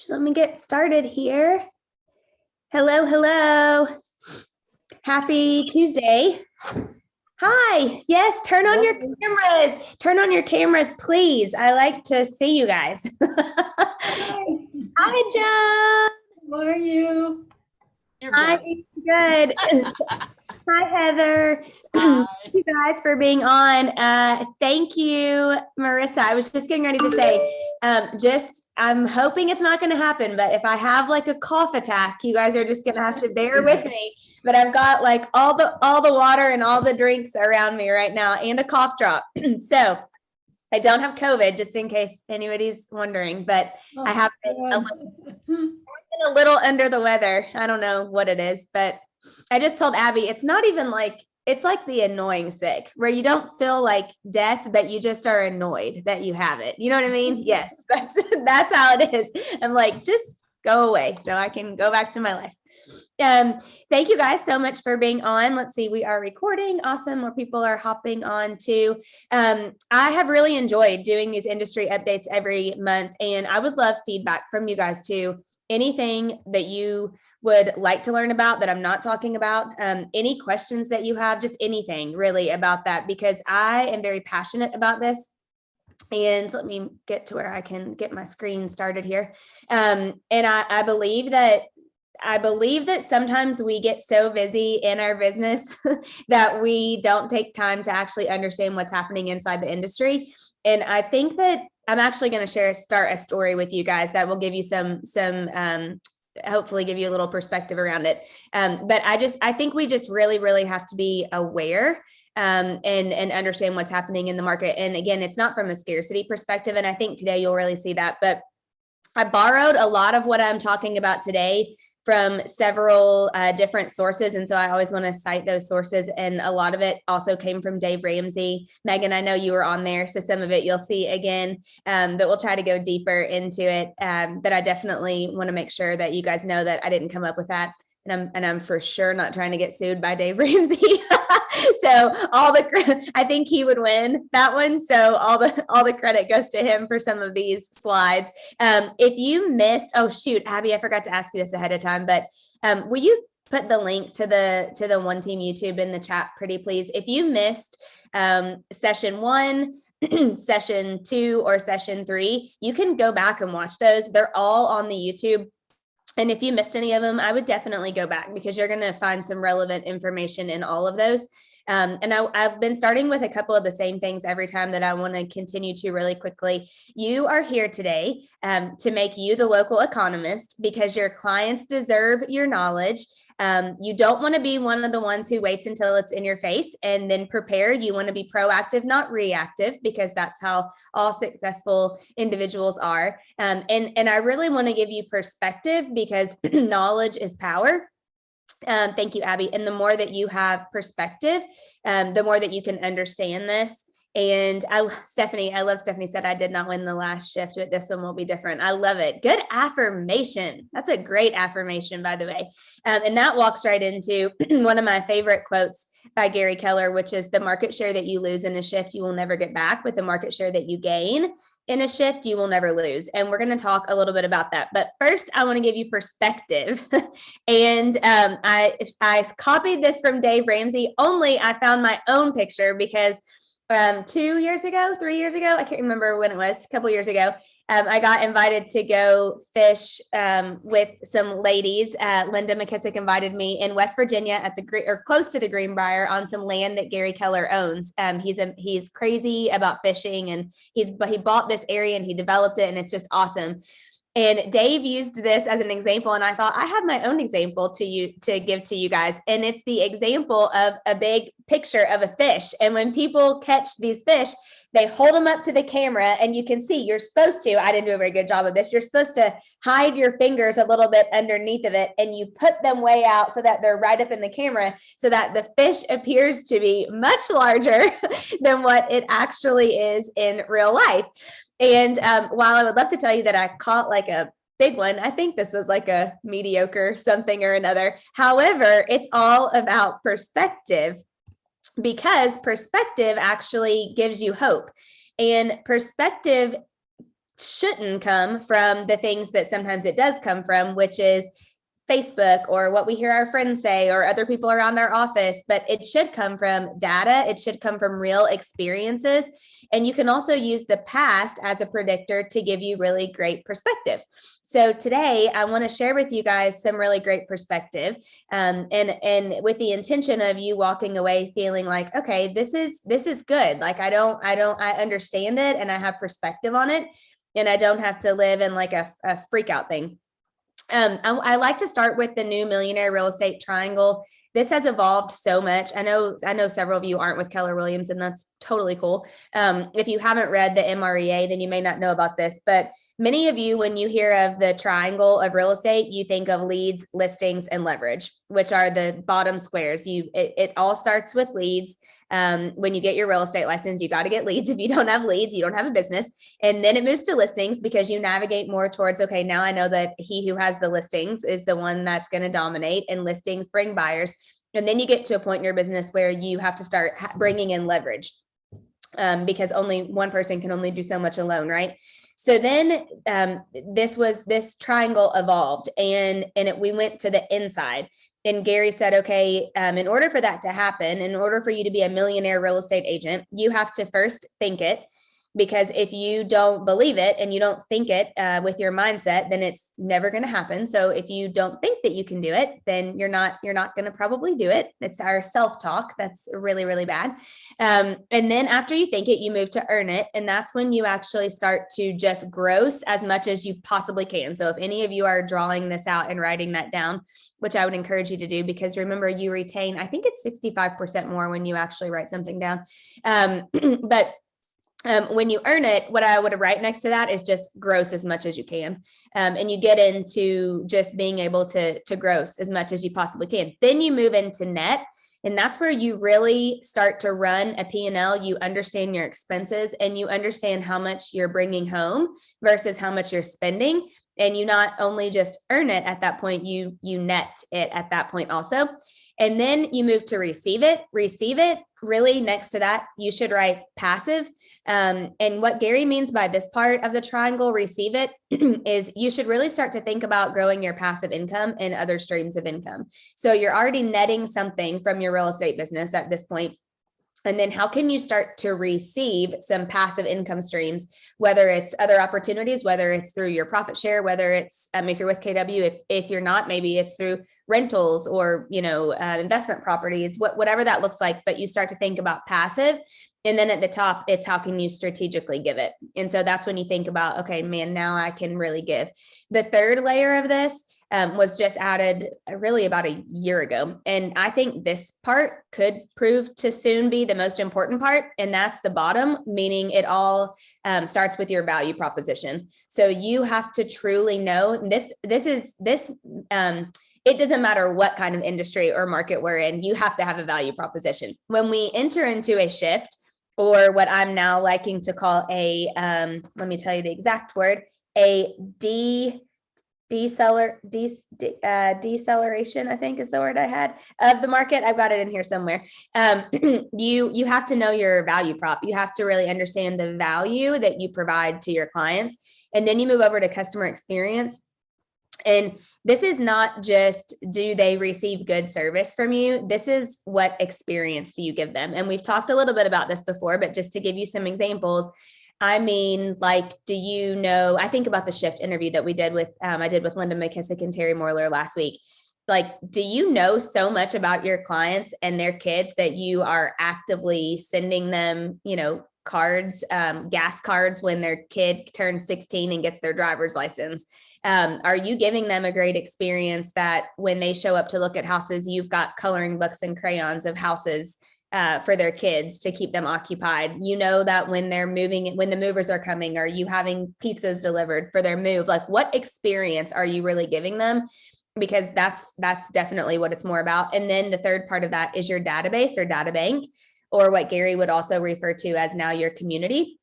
Let me get started here. Hello, hello. Happy Tuesday. Hi. Yes, turn on your cameras. Turn on your cameras, please. I like to see you guys. Hi, John. How are you? Hi, good. Hi, Heather. Hi. Thank you guys for being on. Thank you, Marissa. I was just getting ready to say, I'm hoping it's not going to happen, but if I have like a cough attack, you guys are just going to have to bear with me. But I've got like all the water and all the drinks around me right now and a cough drop. So I don't have COVID, just in case anybody's wondering, but I have been a little under the weather. I don't know what it is, but I just told Abby, it's not even like, it's like the annoying sick where you don't feel like death, but you just are annoyed that you have it. You know what I mean? Yes, that's how it is. I'm like, just go away so I can go back to my life. Thank you guys so much for being on. Let's see, we are recording. Awesome. More people are hopping on too. I have really enjoyed doing these industry updates every month, and I would love feedback from you guys too. Anything that you would like to learn about that I'm not talking about, any questions that you have, just anything really about that, because I am very passionate about this. And let me get to where I can get my screen started here. And I believe that sometimes we get so busy in our business that we don't take time to actually understand what's happening inside the industry. And I think that I'm actually going to start a story with you guys that will give you some hopefully give you a little perspective around it. But I think we just really, really have to be aware and understand what's happening in the market. And again, it's not from a scarcity perspective. And I think today you'll really see that. But I borrowed a lot of what I'm talking about today from several different sources. And so I always want to cite those sources. And a lot of it also came from Dave Ramsey. Megan, I know you were on there, so some of it you'll see again, but we'll try to go deeper into it. But I definitely want to make sure that you guys know that I didn't come up with that. And I'm for sure not trying to get sued by Dave Ramsey. So I think he would win that one. So all the credit goes to him for some of these slides. If you missed, oh shoot, Abby, I forgot to ask you this ahead of time, but will you put the link to the One Team YouTube in the chat, pretty please? If you missed session 1, session 2, or session 3, you can go back and watch those. They're all on the YouTube. And if you missed any of them, I would definitely go back because you're going to find some relevant information in all of those. And I've been starting with a couple of the same things every time that I want to continue to really quickly. You are here today to make you the local economist because your clients deserve your knowledge. You don't want to be one of the ones who waits until it's in your face and then prepared. You want to be proactive, not reactive, because that's how all successful individuals are. And I really want to give you perspective because knowledge is power. Thank you, Abby. And the more that you have perspective, the more that you can understand this. And I love Stephanie said, I did not win the last shift, but this one will be different. I love it. Good affirmation. That's a great affirmation, by the way. And that walks right into one of my favorite quotes by Gary Keller, which is the market share that you lose in a shift, you will never get back, but the market share that you gain in a shift, you will never lose. And we're going to talk a little bit about that. But first, I want to give you perspective. And I copied this from Dave Ramsey, only I found my own picture because 3 years ago, I can't remember when it was, a couple years ago, I got invited to go fish with some ladies. Linda McKissick invited me in West Virginia at close to the Greenbrier on some land that Gary Keller owns. He's crazy about fishing, and he bought this area and he developed it, and it's just awesome. And Dave used this as an example, and I thought I have my own example to give to you guys. And it's the example of a big picture of a fish. And when people catch these fish, they hold them up to the camera, and you can see you're supposed to, I didn't do a very good job of this, you're supposed to hide your fingers a little bit underneath of it, and you put them way out so that they're right up in the camera so that the fish appears to be much larger than what it actually is in real life. And while I would love to tell you that I caught like a big one, I think this was like a mediocre something or another. However, it's all about perspective, because perspective actually gives you hope. And perspective shouldn't come from the things that sometimes it does come from, which is Facebook or what we hear our friends say or other people around our office, but it should come from data. It should come from real experiences. And you can also use the past as a predictor to give you really great perspective. So today I want to share with you guys some really great perspective, and with the intention of you walking away feeling like, okay, this is good. Like I understand it and I have perspective on it, and I don't have to live in like a freak out thing. I like to start with the new Millionaire Real Estate Triangle. This has evolved so much. I know several of you aren't with Keller Williams, and that's totally cool. If you haven't read the MREA, then you may not know about this, but many of you, when you hear of the triangle of real estate, you think of leads, listings, and leverage, which are the bottom squares. It all starts with leads. When you get your real estate license, you got to get leads. If you don't have leads, you don't have a business. And then it moves to listings because you navigate more towards, okay, now I know that he who has the listings is the one that's going to dominate, and listings bring buyers. And then you get to a point in your business where you have to start bringing in leverage, because only one person can only do so much alone, right? So then this triangle evolved, and we went to the inside. And Gary said, okay, in order for that to happen, in order for you to be a millionaire real estate agent, you have to first think it, because if you don't believe it and you don't think it with your mindset, then it's never going to happen. So if you don't think that you can do it, then you're not going to probably do it. It's our self-talk that's really, really bad. And then after you think it, you move to earn it. And that's when you actually start to just gross as much as you possibly can. So if any of you are drawing this out and writing that down, which I would encourage you to do, because remember, you retain, I think it's 65% more when you actually write something down. When you earn it, what I would write next to that is just gross as much as you can. And you get into just being able to gross as much as you possibly can. Then you move into net. And that's where you really start to run a P&L. You understand your expenses and you understand how much you're bringing home versus how much you're spending. And you not only just earn it at that point, you net it at that point also. And then you move to receive it. Receive it, really next to that, you should write passive. And what Gary means by this part of the triangle, receive it, is you should really start to think about growing your passive income and other streams of income. So you're already netting something from your real estate business at this point. And then how can you start to receive some passive income streams, whether it's other opportunities, whether it's through your profit share, whether it's, if you're with KW, if you're not, maybe it's through rentals or, investment properties, whatever that looks like, but you start to think about passive. And then at the top, it's how can you strategically give it? And so that's when you think about, okay, man, now I can really give. The third layer of this was just added really about a year ago. And I think this part could prove to soon be the most important part. And that's the bottom, meaning it all starts with your value proposition. So you have to truly know it doesn't matter what kind of industry or market we're in, you have to have a value proposition. When we enter into a shift, or what I'm now liking to call let me tell you the exact word, a deceleration, I think is the word I had, of the market. I've got it in here somewhere. You have to know your value prop. You have to really understand the value that you provide to your clients. And then you move over to customer experience. And this is not just, do they receive good service from you? This is what experience do you give them? And we've talked a little bit about this before, but just to give you some examples, I mean, like, I think about the shift interview that I did with Linda McKissick and Terry Morler last week. Like, do you know so much about your clients and their kids that you are actively sending them, cards, gas cards when their kid turns 16 and gets their driver's license? Are you giving them a great experience that when they show up to look at houses, you've got coloring books and crayons of houses for their kids to keep them occupied? You know that when they're moving, when the movers are coming, are you having pizzas delivered for their move? Like, what experience are you really giving them? Because that's definitely what it's more about. And then the third part of that is your database or data bank, or what Gary would also refer to as now your community.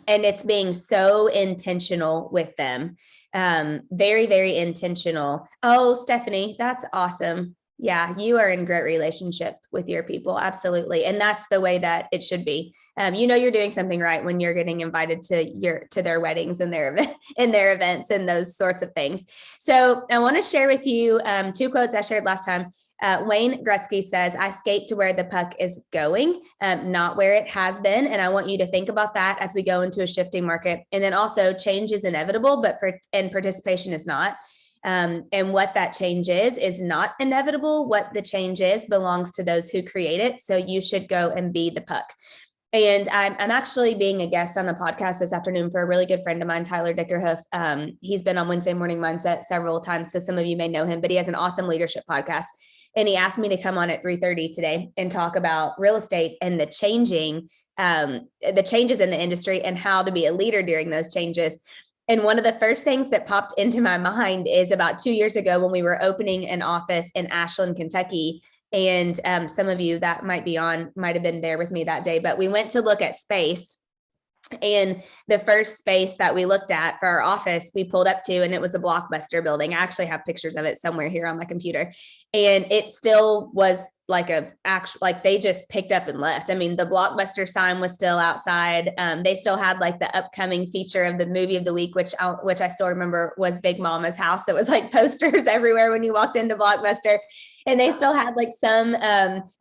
And it's being so intentional with them. Very, very intentional. Oh, Stephanie, that's awesome. Yeah, you are in great relationship with your people. Absolutely. And that's the way that it should be. You're doing something right when you're getting invited to their weddings and their events and those sorts of things. So I want to share with you 2 quotes I shared last time. Wayne Gretzky says, "I skate to where the puck is going, not where it has been." And I want you to think about that as we go into a shifting market. And then also, change is inevitable, but participation is not. And what that change is not inevitable. What the change is belongs to those who create it. So you should go and be the puck. And I'm actually being a guest on a podcast this afternoon for a really good friend of mine, Tyler Dickerhoof. He's been on Wednesday Morning Mindset several times, so some of you may know him, but he has an awesome leadership podcast. And he asked me to come on at 3:30 today and talk about real estate and the changes in the industry and how to be a leader during those changes. And one of the first things that popped into my mind is about 2 years ago when we were opening an office in Ashland, Kentucky. And some of you that might have been there with me that day, but we went to look at space. And the first space that we looked at for our office, we pulled up to, and it was a Blockbuster building. I actually have pictures of it somewhere here on my computer. And it still was like they just picked up and left. I mean, the Blockbuster sign was still outside. They still had like the upcoming feature of the movie of the week, which I still remember was Big Mama's House. It was like posters everywhere when you walked into Blockbuster. And they still had like some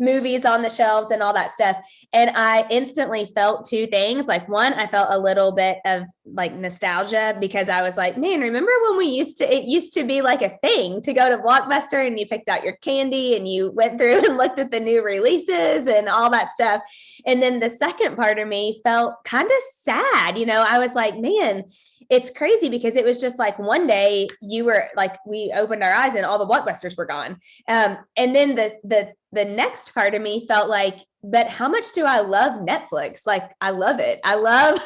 movies on the shelves and all that stuff. And I instantly felt 2 things. Like, one, I felt a little bit of like nostalgia because I was like, man, remember when it used to be like a thing to go to Blockbuster and you picked out your candy and you went through and looked at the new releases and all that stuff. And then the second part of me felt kind of sad. I was like, man, it's crazy because it was just like one day we opened our eyes and all the Blockbusters were gone. And then the next part of me felt like, but how much do I love Netflix? Like, I love it. I love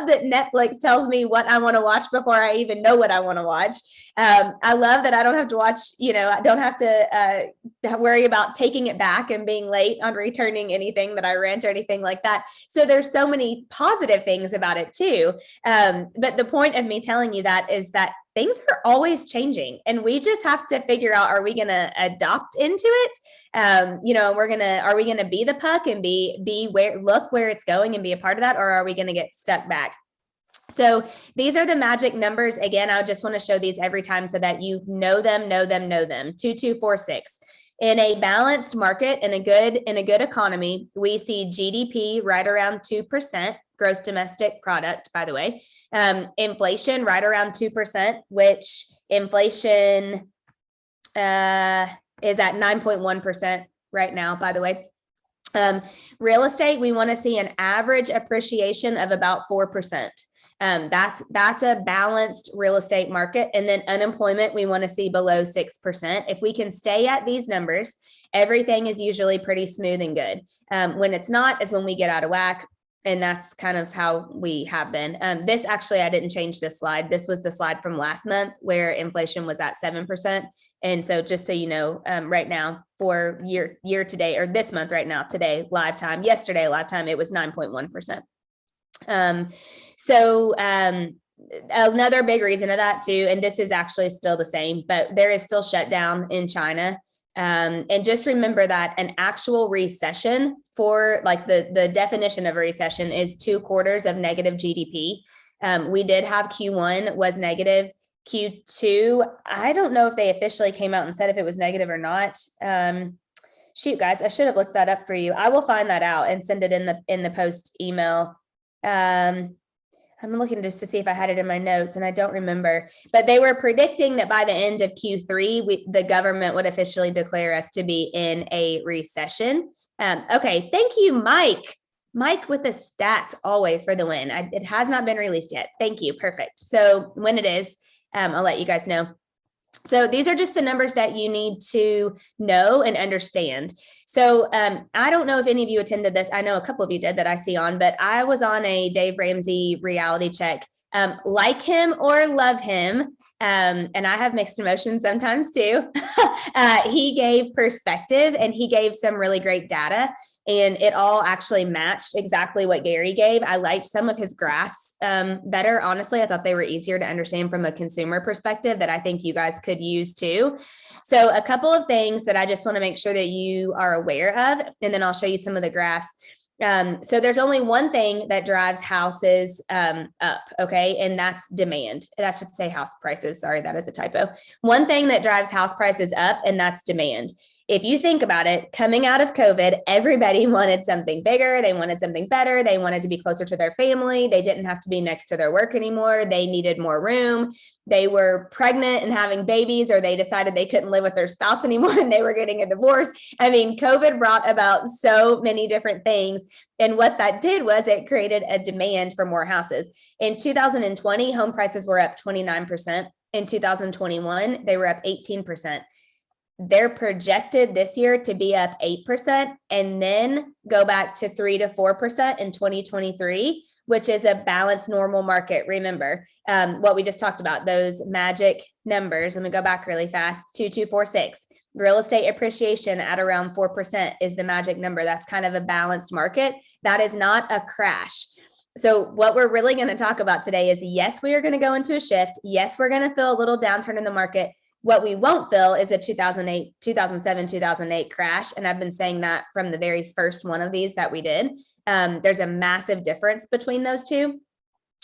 that Netflix tells me what I want to watch before I even know what I want to watch. I love that I don't have to watch, I don't have to worry about taking it back and being late on returning anything that I rent or anything like that. So there's so many positive things about it too. But the point of me telling you that is that things are always changing and we just have to figure out, are we going to adopt into it? Are we going to be the puck and look where it's going and be a part of that? Or are we going to get stuck back? So these are the magic numbers. Again, I just want to show these every time so that you know them. 2246. In a balanced market, in a good economy, we see GDP right around 2%, gross domestic product, by the way. Inflation right around 2%, which inflation is at 9.1% right now, by the way. Real estate, we want to see an average appreciation of about 4%. That's a balanced real estate market. And then unemployment, we want to see below 6%. If we can stay at these numbers, everything is usually pretty smooth and good. When it's not is when we get out of whack. And that's kind of how we have been. This actually, I didn't change this slide. This was the slide from last month where inflation was at 7%. And so just so you know, right now for year to date, or this month right now, today, live time, yesterday, live time, it was 9.1%. So another big reason of that too, and this is actually still the same, but there is still shutdown in China. And just remember that an actual recession, for like the definition of a recession, is 2 quarters of negative GDP. We did have Q1 was negative. Q2, I don't know if they officially came out and said if it was negative or not. Shoot, guys, I should have looked that up for you. I will find that out and send it in the post email. I'm looking just to see if I had it in my notes and I don't remember, but they were predicting that by the end of Q3, the government would officially declare us to be in a recession. Okay. Thank you, Mike. Mike with the stats always for the win. It has not been released yet. Thank you. Perfect. So when it is, I'll let you guys know. So these are just the numbers that you need to know and understand. So I don't know if any of you attended this. I know a couple of you did that I see on, but I was on a Dave Ramsey reality check. Like him or love him, and I have mixed emotions sometimes too. He gave perspective and he gave some really great data. And it all actually matched exactly what Gary gave. I liked some of his graphs better. Honestly, I thought they were easier to understand from a consumer perspective that I think you guys could use too. So a couple of things that I just want to make sure that you are aware of, and then I'll show you some of the graphs. So there's only one thing that drives houses up, okay? And that's demand. That should say house prices. Sorry, that is a typo. One thing that drives house prices up, and that's demand. If you think about it, coming out of COVID, everybody wanted something bigger. They wanted something better. They wanted to be closer to their family. They didn't have to be next to their work anymore. They needed more room. They were pregnant and having babies, or they decided they couldn't live with their spouse anymore and they were getting a divorce. I mean, COVID brought about so many different things. And what that did was it created a demand for more houses. In 2020, home prices were up 29%. In 2021, they were up 18%. They're projected this year to be up 8% and then go back to 3 to 4% in 2023, which is a balanced normal market. Remember what we just talked about, those magic numbers. Let me go back really fast. 2246. Real estate appreciation at around 4% is the magic number. That's kind of a balanced market. That is not a crash. So what we're really going to talk about today is, yes, we are going to go into a shift. Yes, we're going to feel a little downturn in the market. What we won't feel is a 2007, 2008 crash. And I've been saying that from the very first one of these that we did. There's a massive difference between those two,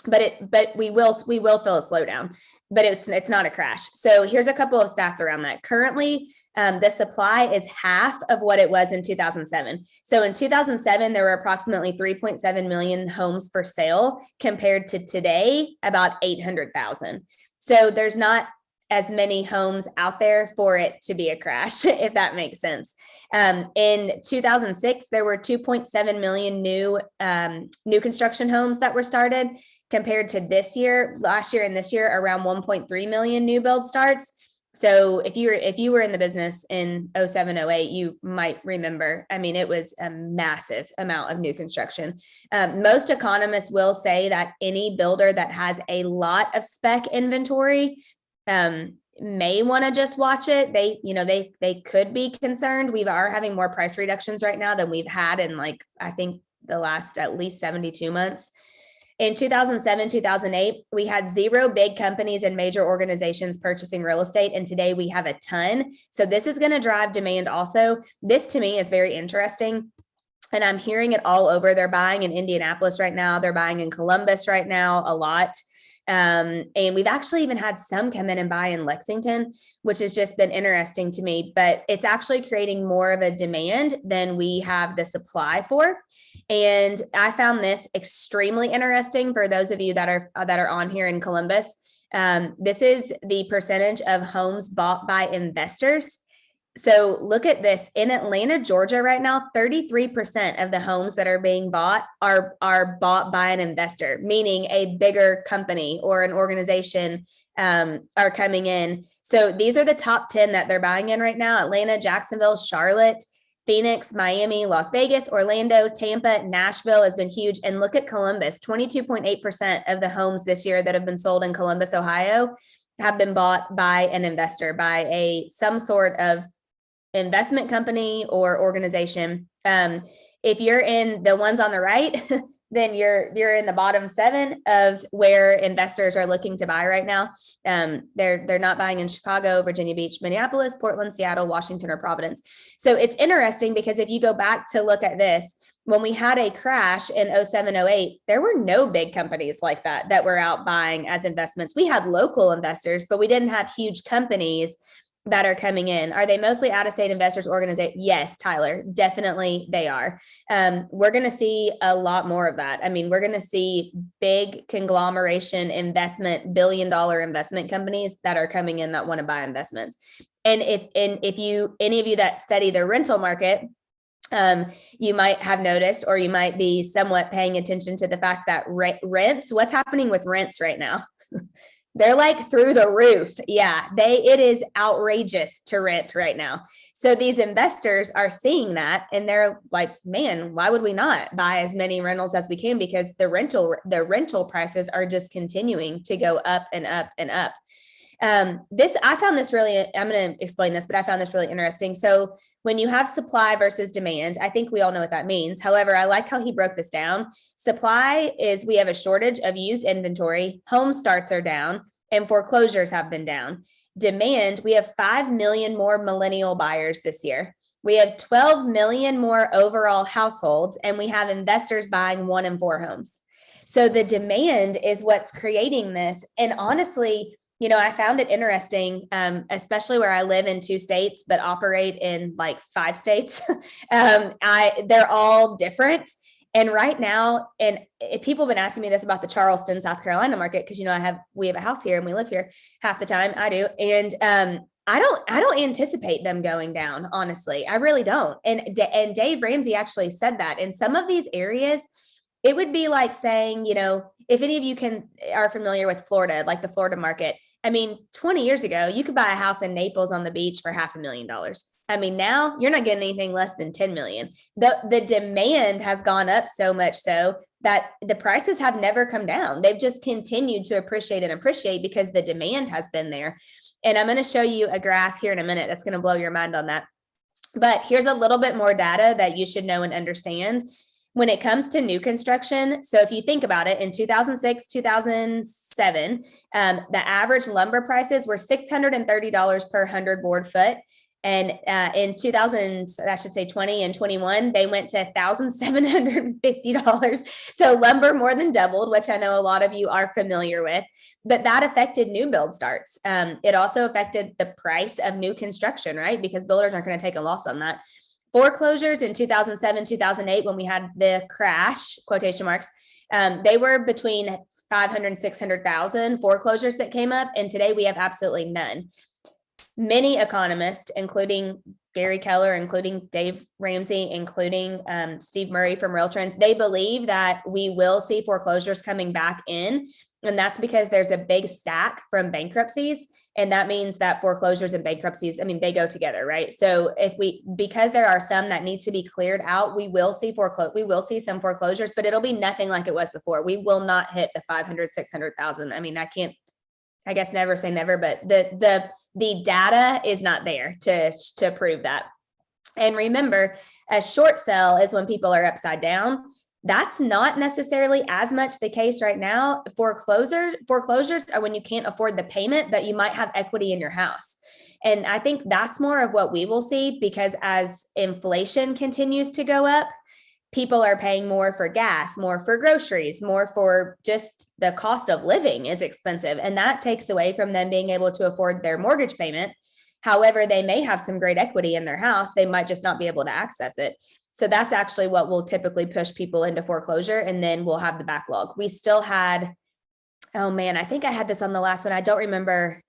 but we will feel a slowdown, but it's not a crash. So here's a couple of stats around that. Currently, the supply is half of what it was in 2007. So in 2007, there were approximately 3.7 million homes for sale compared to today, about 800,000. So there's not as many homes out there for it to be a crash, if that makes sense. In 2006, there were 2.7 million new construction homes that were started compared to last year and this year, around 1.3 million new build starts. So if you were in the business in 07, 08, you might remember, I mean, it was a massive amount of new construction. Most economists will say that any builder that has a lot of spec inventory may want to just watch it. They could be concerned. We are having more price reductions right now than we've had in I think the last at least 72 months. In 2007, 2008, we had 0 big companies and major organizations purchasing real estate. And today we have a ton. So this is going to drive demand also. This to me is very interesting. And I'm hearing it all over. They're buying in Indianapolis right now. They're buying in Columbus right now a lot. And we've actually even had some come in and buy in Lexington, which has just been interesting to me, but it's actually creating more of a demand than we have the supply for. And I found this extremely interesting for those of you that are on here in Columbus. This is the percentage of homes bought by investors. So look at this. In Atlanta, Georgia right now, 33% of the homes that are being bought are bought by an investor, meaning a bigger company or an organization are coming in. So these are the top 10 that they're buying in right now: Atlanta, Jacksonville, Charlotte, Phoenix, Miami, Las Vegas, Orlando, Tampa, Nashville has been huge. And look at Columbus. 22.8% of the homes this year that have been sold in Columbus, Ohio, have been bought by an investor, by some sort of investment company or organization. If you're in the ones on the right, then you're in the bottom 7 of where investors are looking to buy right now. They're not buying in Chicago, Virginia Beach, Minneapolis, Portland, Seattle, Washington, or Providence. So it's interesting because if you go back to look at this, when we had a crash in 07, 08, there were no big companies like that were out buying as investments. We had local investors, but we didn't have huge companies that are coming in. Are they mostly out-of-state investors organization? Yes, Tyler, definitely they are. We're going to see a lot more of that. I mean, we're going to see big conglomeration investment, billion-dollar investment companies that are coming in that want to buy investments. And if any of you that study the rental market, you might have noticed, or you might be somewhat paying attention to the fact that rents, what's happening with rents right now? They're like through the roof. Yeah, it is outrageous to rent right now. So these investors are seeing that and they're like, man, why would we not buy as many rentals as we can? Because the rental prices are just continuing to go up and up and up. I found this really, I'm going to explain this, but I found this really interesting. So when you have supply versus demand, I think we all know what that means. However, I like how he broke this down. Supply is we have a shortage of used inventory, home starts are down, and foreclosures have been down. Demand, we have 5 million more millennial buyers this year. We have 12 million more overall households, and we have investors buying 1 in 4 homes. So the demand is what's creating this. And honestly, I found it interesting, especially where I live in 2 states, but operate in like 5 states. They're all different. And right now, and people have been asking me this about the Charleston, South Carolina market, because we have a house here and we live here half the time. I do, and I don't anticipate them going down. Honestly, I really don't. And Dave Ramsey actually said that in some of these areas, it would be like saying, if any of you are familiar with Florida, like the Florida market. I mean, 20 years ago, you could buy a house in Naples on the beach for $500,000. I mean, now you're not getting anything less than 10 million. The demand has gone up so much so that the prices have never come down. They've just continued to appreciate because the demand has been there. And I'm going to show you a graph here in a minute that's going to blow your mind on that. But here's a little bit more data that you should know and understand. When it comes to new construction, so if you think about it, in 2006, 2007, the average lumber prices were $630 per 100 board foot. And in 2020 and 21, they went to $1,750. So lumber more than doubled, which I know a lot of you are familiar with, but that affected new build starts. It also affected the price of new construction, right? Because builders aren't going to take a loss on that. Foreclosures in 2007, 2008, when we had the crash, quotation marks, they were between 500 and 600,000 foreclosures that came up. And today we have absolutely none. Many economists, including Gary Keller, including Dave Ramsey, including Steve Murray from Real Trends, they believe that we will see foreclosures coming back in. And that's because there's a big stack from bankruptcies. And that means that foreclosures and bankruptcies, they go together, right? So because there are some that need to be cleared out, we will see some foreclosures, but it'll be nothing like it was before. We will not hit the 500, 600,000. I guess never say never, but the data is not there to prove that. And remember, a short sell is when people are upside down. That's not necessarily as much the case right now. Foreclosures are when you can't afford the payment, but you might have equity in your house. And I think that's more of what we will see, because as inflation continues to go up, people are paying more for gas, more for groceries, more for just the cost of living is expensive. And that takes away from them being able to afford their mortgage payment. However, they may have some great equity in their house. They might just not be able to access it. So that's actually what will typically push people into foreclosure. And then we'll have the backlog. We still had, oh man, I think I had this on the last one. I don't remember.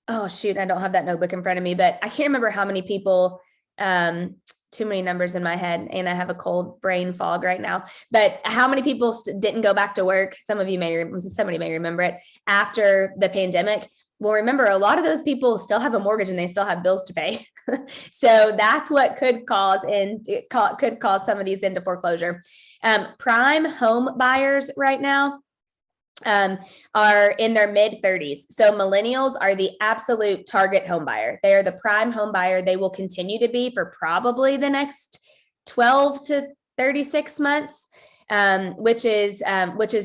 Oh shoot, I don't have that notebook in front of me, but I can't remember how many people, too many numbers in my head, and I have a cold brain fog right now, but how many people didn't go back to work? Somebody may remember it after the pandemic. Well, remember, a lot of those people still have a mortgage and they still have bills to pay. So that's what could cause some of these into foreclosure. Prime home buyers right now are in their mid 30s. So millennials are the absolute target home buyer. They are the prime home buyer. They will continue to be for probably the next 12 to 36 months, which is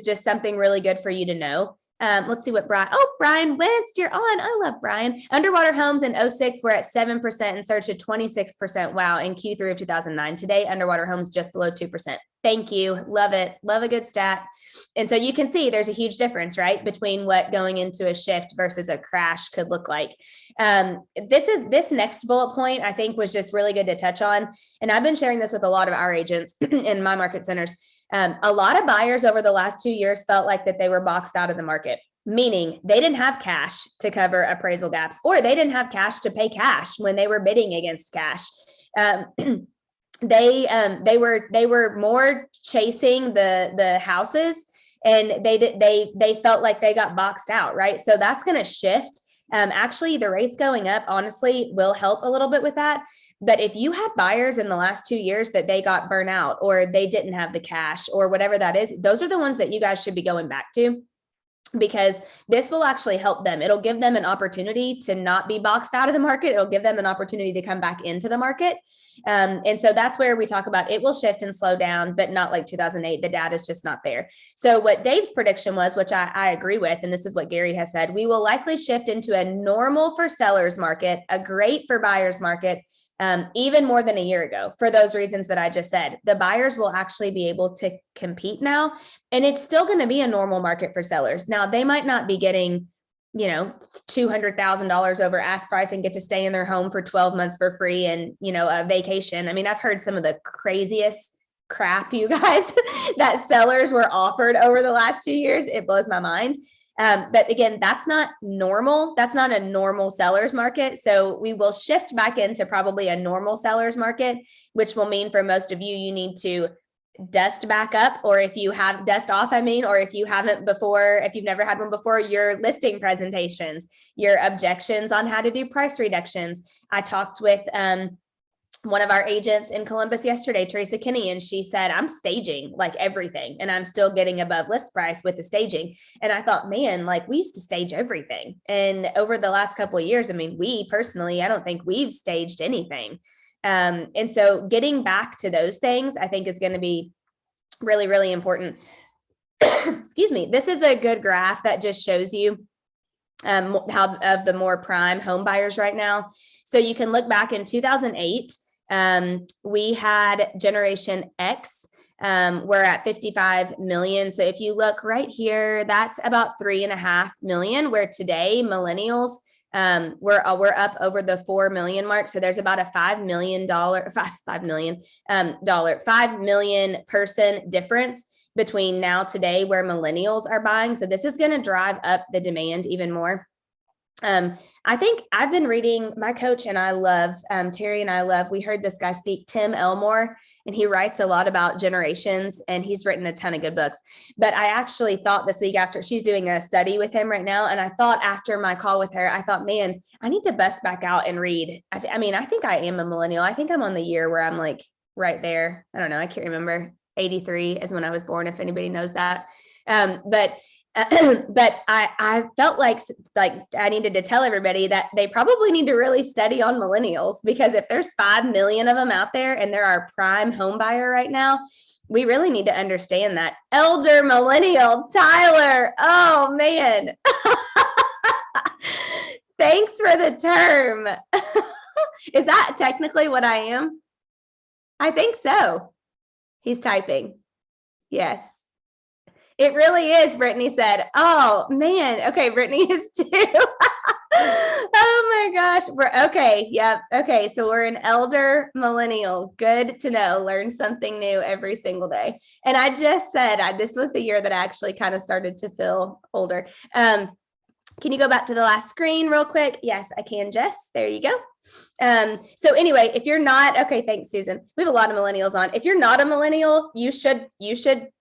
just something really good for you to know. Let's see what Brian West, you're on. I love Brian. Underwater homes in 2006 were at 7% and surged to 26%. Wow. In Q3 of 2009. Today, underwater homes just below 2%. Thank you. Love it. Love a good stat. And so you can see there's a huge difference, right, between what going into a shift versus a crash could look like. This next bullet point, I think, was just really good to touch on. And I've been sharing this with a lot of our agents in my market centers. A lot of buyers over the last 2 years felt like that they were boxed out of the market, meaning they didn't have cash to cover appraisal gaps, or they didn't have cash to pay cash when they were bidding against cash. They were more chasing the houses, and they felt like they got boxed out, right? So that's going to shift. Actually, the rates going up, honestly, will help a little bit with that. But if you had buyers in the last 2 years that they got burnt out, or they didn't have the cash, or whatever that is, those are the ones that you guys should be going back to. because this will actually help them. It'll give them an opportunity to not be boxed out of the market. It'll give them an opportunity to come back into the market. And so that's where we talk about it will shift and slow down, but not like 2008. The data is just not there. So what Dave's prediction was, which I agree with, and this is what Gary has said, we will likely shift into a normal for sellers market, a great for buyers market, even more than a year ago, for those reasons that I just said. The buyers will actually be able to compete now, and it's still going to be a normal market for sellers. Now, they might not be getting, $200,000 over ask price and get to stay in their home for 12 months for free and, a vacation. I mean, I've heard some of the craziest crap, you guys, that sellers were offered over the last 2 years. It blows my mind. But again, that's not normal. That's not a normal seller's market. So we will shift back into probably a normal seller's market, which will mean for most of you, you need to dust back up, or if you have dust off, or if you haven't before, if you've never had one before, your listing presentations, your objections on how to do price reductions. I talked with, one of our agents in Columbus yesterday, Teresa Kinney, and she said, I'm staging like everything and I'm still getting above list price with the staging. And I thought, man, like we used to stage everything. And over the last couple of years, we personally, I don't think we've staged anything. And so getting back to those things, I think is going to be really, really important. Excuse me. This is a good graph that just shows you how of the more prime home buyers right now. So you can look back in 2008. We had Generation X, we're at 55 million. So if you look right here, that's about 3.5 million, where today millennials, we're up over the 4 million mark. So there's about a $5 million person difference between now today where millennials are buying. So this is going to drive up the demand even more. I think I've been reading, my coach and I love, Terry and I love, we heard this guy speak, Tim Elmore, and he writes a lot about generations and he's written a ton of good books. But I actually thought this week, after she's doing a study with him right now, and I thought after my call with her, I thought, man, I need to bust back out and read. I think I am a millennial. I think I'm on the year where I'm like right there. I don't know. I can't remember. 83 is when I was born, if anybody knows that. But I felt like I needed to tell everybody that they probably need to really study on millennials, because if there's 5 million of them out there and they're our prime home buyer right now, we really need to understand that. Elder millennial, Tyler. Oh man. Thanks for the term. Is that technically what I am? I think so. He's typing. Yes. It really is, Brittany said. Oh, man. Okay, Brittany is too. Oh, my gosh. We're okay. Yep. Okay, so we're an elder millennial. Good to know. Learn something new every single day. And I just said this was the year that I actually kind of started to feel older. Can you go back to the last screen real quick? Yes, I can, Jess. There you go. So anyway, if you're not, okay, thanks, Susan. We have a lot of millennials on. If you're not a millennial, you should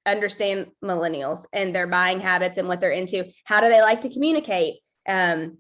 understand millennials and their buying habits and what they're into. How do they like to communicate? Do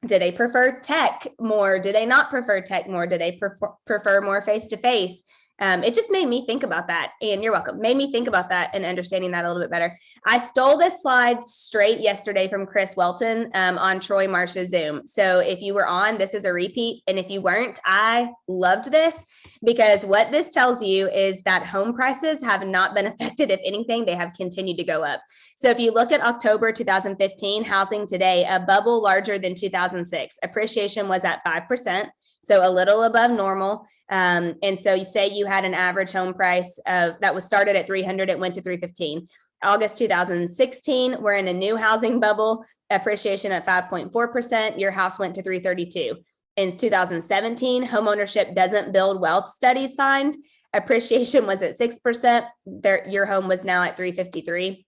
they prefer tech more? Do they not prefer tech more? Do they prefer more face-to-face? It just made me think about that, and you're welcome. Made me think about that and understanding that a little bit better. I stole this slide straight yesterday from Chris Welton on Troy Marsh's Zoom. So if you were on, this is a repeat. And if you weren't, I loved this, because what this tells you is that home prices have not been affected. If anything, they have continued to go up. So if you look at October 2015, housing today, a bubble larger than 2006. Appreciation was at 5%. So a little above normal. And so you say you had an average home price that was started at 300, it went to 315. August 2016, we're in a new housing bubble, appreciation at 5.4%. Your house went to 332. In 2017, homeownership doesn't build wealth, studies find. Appreciation was at 6%. Your home was now at 353.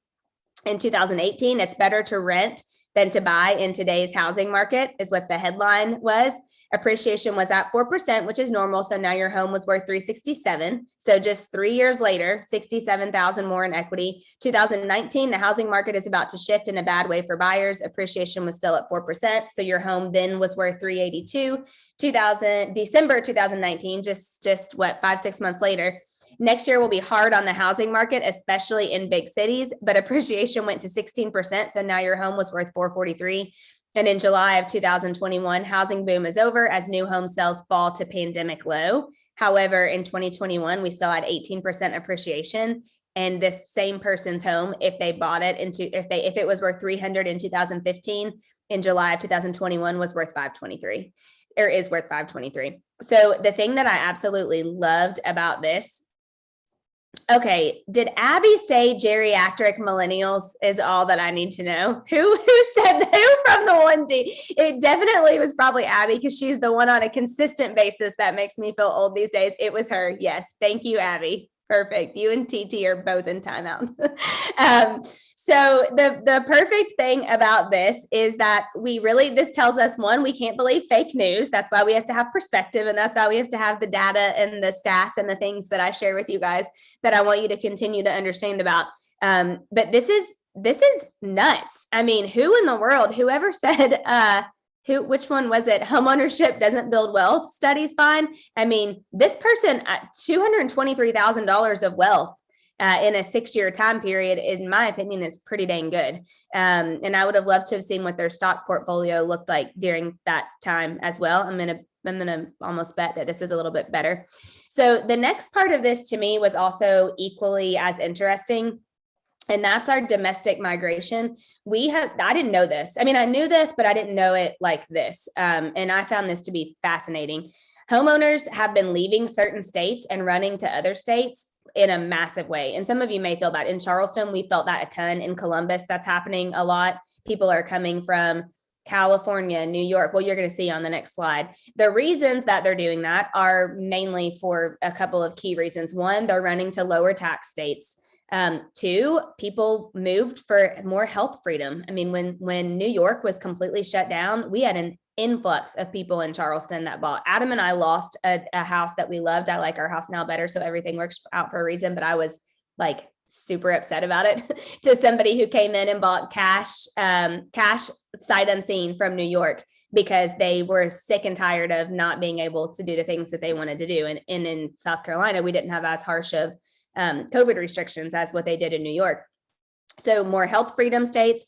In 2018, it's better to rent than to buy in today's housing market, is what the headline was. Appreciation was at 4%, which is normal. So now your home was worth 367. So just 3 years later, 67,000 more in equity. 2019, the housing market is about to shift in a bad way for buyers. Appreciation was still at 4%. So your home then was worth 382. December 2019, just what, 5-6 months later, Next year will be hard on the housing market, especially in big cities, but appreciation went to 16%. So now your home was worth 443. And in July of 2021, housing boom is over as new home sales fall to pandemic low. However, in 2021, we still had 18% appreciation. And this same person's home, if they bought it if it was worth 300 in 2015, in July of 2021 was worth 523, or is worth 523. So the thing that I absolutely loved about this, okay, did Abby say geriatric millennials is all that I need to know? Who said that? Who from the 1D? It definitely was probably Abby, because she's the one on a consistent basis that makes me feel old these days. It was her. Yes. Thank you, Abby. Perfect. You and TT are both in timeout. So the perfect thing about this is that this tells us, one, we can't believe fake news. That's why we have to have perspective. And that's why we have to have the data and the stats and the things that I share with you guys that I want you to continue to understand about. But this is nuts. I mean, who in the world, whoever said, which one was it? Homeownership doesn't build wealth, studies find. I mean, this person, $223,000 of wealth in a 6-year time period, in my opinion, is pretty dang good. And I would have loved to have seen what their stock portfolio looked like during that time as well. I'm gonna almost bet that this is a little bit better. So the next part of this to me was also equally as interesting. And that's our domestic migration. I didn't know this. I mean, I knew this, but I didn't know it like this. And I found this to be fascinating. Homeowners have been leaving certain states and running to other states in a massive way. And some of you may feel that in Charleston, we felt that a ton. In Columbus, that's happening a lot. People are coming from California, New York. Well, you're going to see on the next slide. The reasons that they're doing that are mainly for a couple of key reasons. One, they're running to lower tax states. Two, people moved for more health freedom. I mean, when New York was completely shut down, we had an influx of people in Charleston that bought. Adam and I lost a house that we loved. I like our house now better, so everything works out for a reason, but I was like super upset about it to somebody who came in and bought cash sight unseen from New York, because they were sick and tired of not being able to do the things that they wanted to do. And in South Carolina, we didn't have as harsh of COVID restrictions as what they did in New York. So more health freedom states,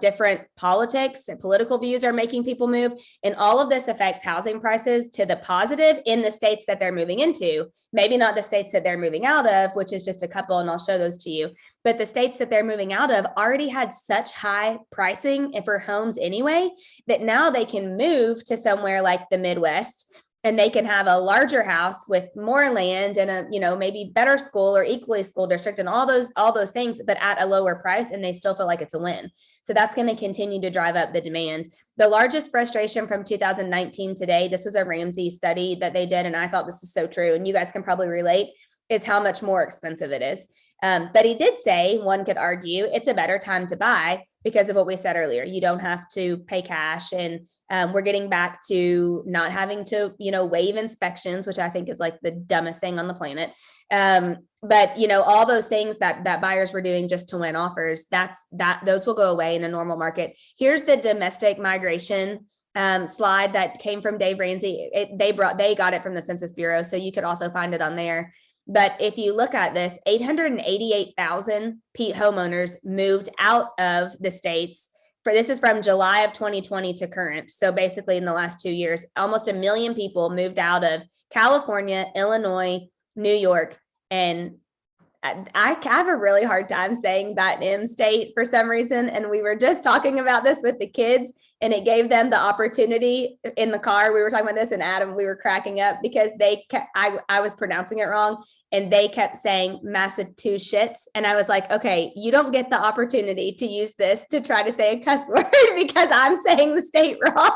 different politics and political views are making people move. And all of this affects housing prices to the positive in the states that they're moving into. Maybe not the states that they're moving out of, which is just a couple, and I'll show those to you. But the states that they're moving out of already had such high pricing for homes anyway, that now they can move to somewhere like the Midwest, and they can have a larger house with more land and a, maybe better school or equally school district and all those things, but at a lower price, and they still feel like it's a win. So that's going to continue to drive up the demand. The largest frustration from 2019 today, this was a Ramsey study that they did, and I thought this was so true, and you guys can probably relate, is how much more expensive it is. But he did say, one could argue, it's a better time to buy because of what we said earlier. You don't have to pay cash, and we're getting back to not having to, waive inspections, which I think is like the dumbest thing on the planet. But all those things that buyers were doing just to win offers, those will go away in a normal market. Here's the domestic migration slide that came from Dave Ramsey. They got it from the Census Bureau, so you could also find it on there. But if you look at this, 888,000 homeowners moved out of the states. This is from July of 2020 to current. So basically in the last 2 years, almost 1 million people moved out of California, Illinois, New York. And I have a really hard time saying that M state for some reason. And we were just talking about this with the kids, and it gave them the opportunity in the car. We were talking about this, and Adam, we were cracking up because I was pronouncing it wrong. And they kept saying Massachusetts. And I was like, okay, you don't get the opportunity to use this to try to say a cuss word because I'm saying the state wrong.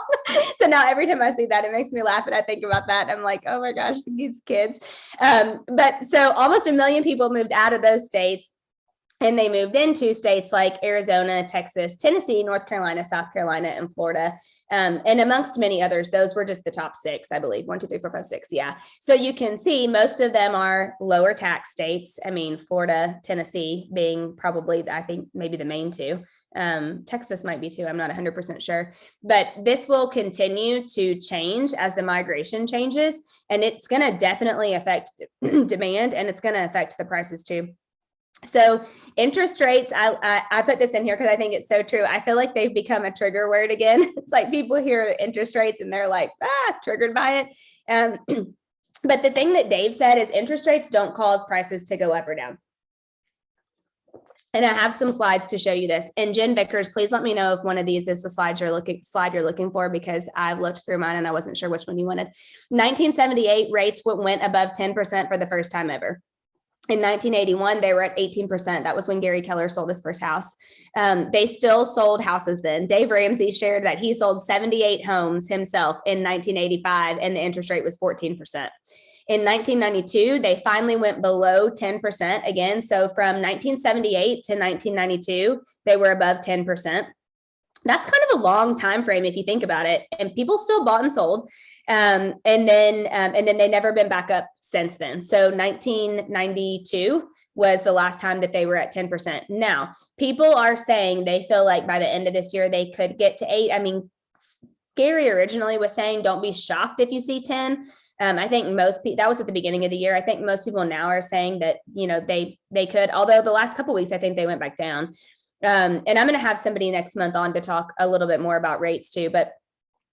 So now every time I see that, it makes me laugh. And I think about that. I'm like, oh my gosh, these kids. But so almost 1 million people moved out of those states. And they moved into states like Arizona, Texas, Tennessee, North Carolina, South Carolina, and Florida. And amongst many others, those were just the top 6, I believe. 1, 2, 3, 4, 5, 6. Yeah. So you can see most of them are lower tax states. I mean, Florida, Tennessee being probably, I think, maybe the main 2. Texas might be too. I'm not 100% sure, but this will continue to change as the migration changes, and it's going to definitely affect demand, and it's going to affect the prices too. So interest rates, I put this in here because I think it's so true. I feel like they've become a trigger word again. It's like people hear interest rates and they're like, triggered by it. But the thing that Dave said is interest rates don't cause prices to go up or down. And I have some slides to show you this. And Jen Vickers, please let me know if one of these is the slide you're looking for, because I've looked through mine and I wasn't sure which one you wanted. 1978 rates went above 10% for the first time ever. In 1981, they were at 18%. That was when Gary Keller sold his first house. They still sold houses then. Dave Ramsey shared that he sold 78 homes himself in 1985, and the interest rate was 14%. In 1992, they finally went below 10% again. So from 1978 to 1992, they were above 10%. That's kind of a long time frame if you think about it, and people still bought and sold. And then they've never been back up since then. So 1992 was the last time that they were at 10%. Now, people are saying they feel like by the end of this year, they could get to 8. I mean, Gary originally was saying, don't be shocked if you see 10. I think most people, that was at the beginning of the year. I think most people now are saying that, they could, although the last couple of weeks, I think they went back down. And I'm going to have somebody next month on to talk a little bit more about rates too, but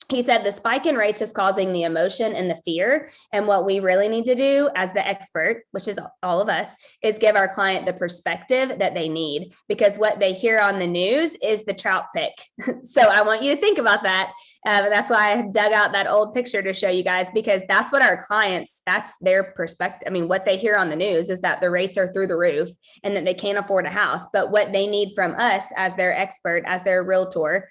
he said the spike in rates is causing the emotion and the fear. And what we really need to do as the expert, which is all of us, is give our client the perspective that they need, because what they hear on the news is the trout pick. So I want you to think about that. That's why I dug out that old picture to show you guys, because that's what our clients, that's their perspective. I mean, what they hear on the news is that the rates are through the roof and that they can't afford a house. But what they need from us as their expert, as their realtor,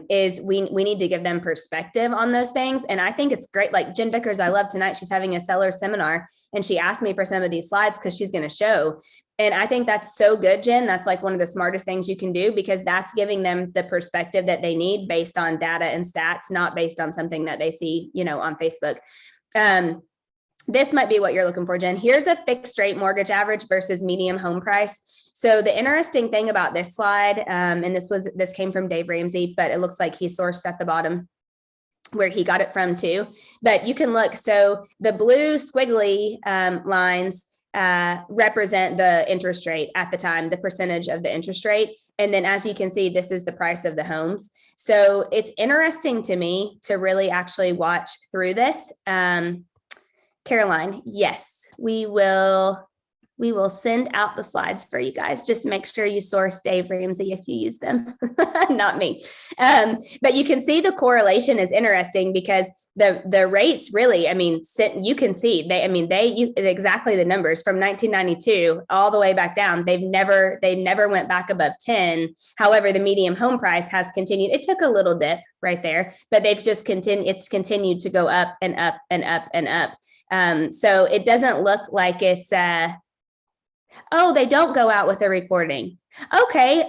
is we need to give them perspective on those things. And I think it's great. Like Jen Vickers, I love tonight, she's having a seller seminar and she asked me for some of these slides because she's going to show. And I think that's so good, Jen. That's like one of the smartest things you can do, because that's giving them the perspective that they need based on data and stats, not based on something that they see, on Facebook. This might be what you're looking for, Jen. Here's a fixed rate mortgage average versus median home price. So the interesting thing about this slide, and this came from Dave Ramsey, but it looks like he sourced at the bottom where he got it from too. But you can look. So the blue squiggly lines represent the interest rate at the time, the percentage of the interest rate. And then as you can see, this is the price of the homes. So it's interesting to me to really actually watch through this. Caroline, yes, we will send out the slides for you guys. Just make sure you source Dave Ramsey if you use them, not me. But you can see the correlation is interesting, because the rates really, you can see they exactly the numbers from 1992 all the way back down. They never went back above 10. However, the median home price has continued. It took a little dip right there, but they've just continued. It's continued to go up and up and up and up. So it doesn't look like it's oh, they don't go out with a recording. Okay.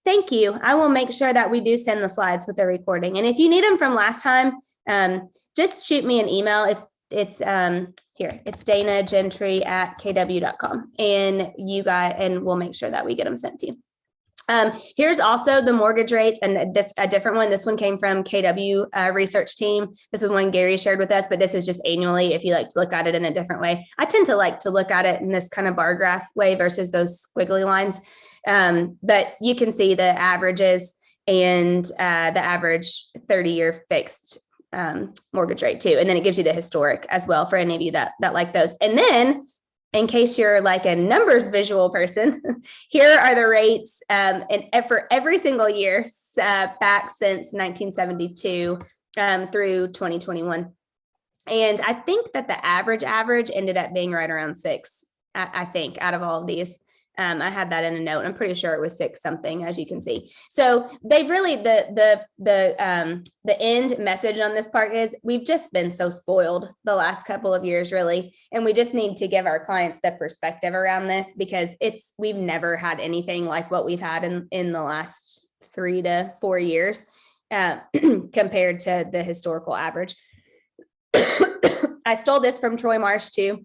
Thank you. I will make sure that we do send the slides with the recording. And if you need them from last time, just shoot me an email. It's here. It's Dana Gentry at kw.com, and we'll make sure that we get them sent to you. Here's also the mortgage rates, and a different one. This one came from KW research team. This is one Gary shared with us, but this is just annually if you like to look at it in a different way. I tend to like to look at it in this kind of bar graph way versus those squiggly lines. But you can see the averages and the average 30-year fixed mortgage rate too. And then it gives you the historic as well for any of you that like those. And then in case you're like a numbers visual person, here are the rates and for every single year back since 1972 through 2021. And I think that the average ended up being right around 6, I think, out of all of these. I had that in a note. I'm pretty sure it was 6 something, as you can see. So they've really, the end message on this part is we've just been so spoiled the last couple of years, really. And we just need to give our clients the perspective around this, because we've never had anything like what we've had in the last 3 to 4 years compared to the historical average. I stole this from Troy Marsh too.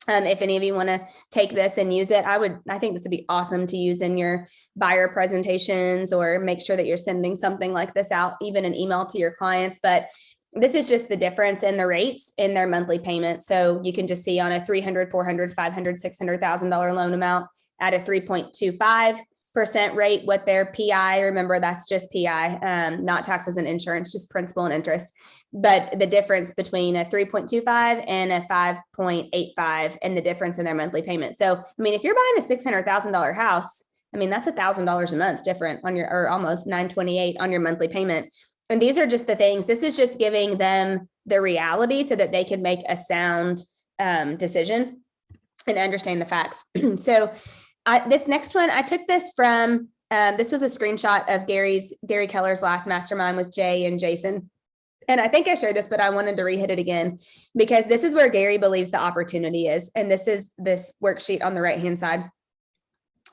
If any of you want to take this and use it, I think this would be awesome to use in your buyer presentations, or make sure that you're sending something like this out, even an email to your clients. But this is just the difference in the rates in their monthly payment. So you can just see on a $300,000, $400,000, $500,000, $600,000 loan amount at a 3.25% rate, what their PI, remember that's just PI, not taxes and insurance, just principal and interest. But the difference between a 3.25 and a 5.85 and the difference in their monthly payment. So, I mean, if you're buying a $600,000 house, I mean, that's $1,000 a month different on your, or almost $928 on your monthly payment. And these are just the things, this is just giving them the reality so that they can make a sound decision and understand the facts. So this next one, I took this from, this was a screenshot of Gary Keller's last mastermind with Jay and Jason. And I think I shared this, but I wanted to re-hit it again, because this is where Gary believes the opportunity is. And this is this worksheet on the right-hand side.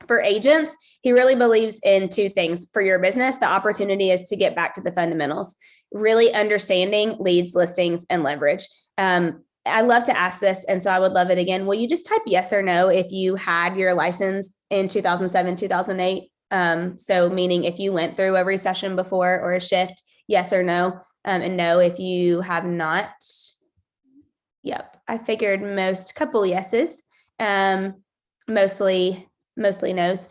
For agents, he really believes in 2 things. For your business, the opportunity is to get back to the fundamentals, really understanding leads, listings, and leverage. I love to ask this, and so I would love it again. Will you just type yes or no if you had your license in 2007, 2008? So meaning if you went through a recession before or a shift, yes or no. And no, if you have not. Yep. I figured couple yeses, mostly no's.